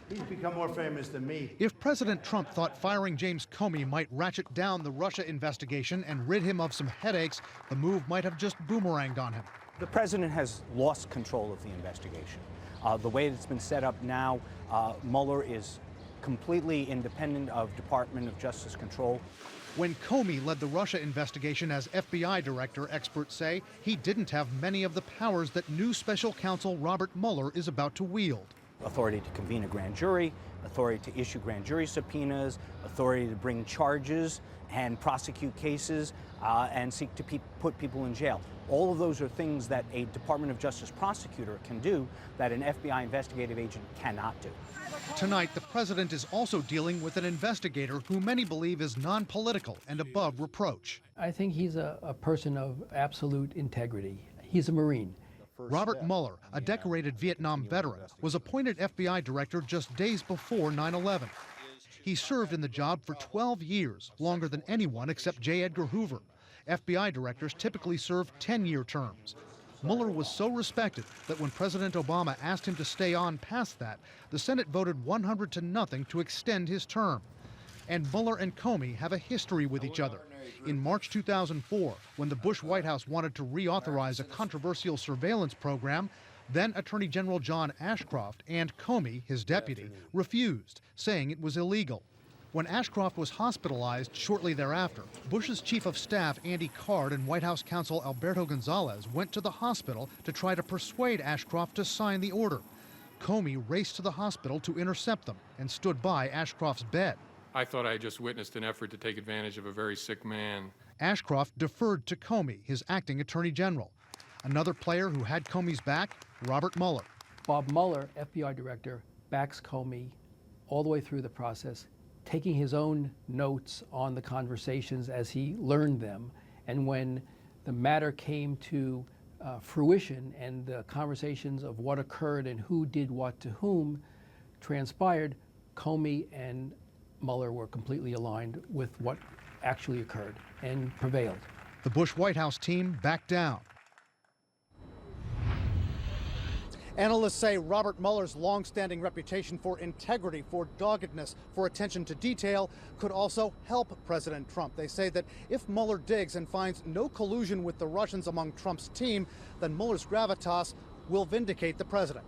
He's become more famous than me. If President Trump thought firing James Comey might ratchet down the Russia investigation and rid him of some headaches, the move might have just boomeranged on him. The president has lost control of the investigation. The way it's been set up now, Mueller is completely independent of Department of Justice control. When Comey led the Russia investigation as FBI director, experts say he didn't have many of the powers that new special counsel Robert Mueller is about to wield. Authority to convene a grand jury, authority to issue grand jury subpoenas, authority to bring charges and prosecute cases and seek to put people in jail. All of those are things that a Department of Justice prosecutor can do that an FBI investigative agent cannot do. Tonight, the president is also dealing with an investigator who many believe is non-political and above reproach. I think he's a person of absolute integrity. He's a Marine. Robert Mueller, a decorated Vietnam veteran, was appointed FBI director just days before 9/11. He served in the job for 12 years, longer than anyone except J. Edgar Hoover. FBI directors typically serve 10-year terms. Mueller was so respected that when President Obama asked him to stay on past that, the Senate voted 100-0 to extend his term. And Mueller and Comey have a history with each other. In March 2004, when the Bush White House wanted to reauthorize a controversial surveillance program, then Attorney General John Ashcroft and Comey, his deputy, refused, saying it was illegal. When Ashcroft was hospitalized shortly thereafter, Bush's chief of staff, Andy Card, and White House counsel Alberto Gonzales went to the hospital to try to persuade Ashcroft to sign the order. Comey raced to the hospital to intercept them and stood by Ashcroft's bed. I thought I just witnessed an effort to take advantage of a very sick man. Ashcroft deferred to Comey, his acting attorney general. Another player who had Comey's back, Robert Mueller. Bob Mueller, FBI director, backs Comey all the way through the process, taking his own notes on the conversations as he learned them. And when the matter came to fruition and the conversations of what occurred and who did what to whom transpired, Comey and Mueller were completely aligned with what actually occurred and prevailed. The Bush White House team backed down. Analysts say Robert Mueller's long-standing reputation for integrity, for doggedness, for attention to detail could also help President Trump. They say that if Mueller digs and finds no collusion with the Russians among Trump's team, then Mueller's gravitas will vindicate the president.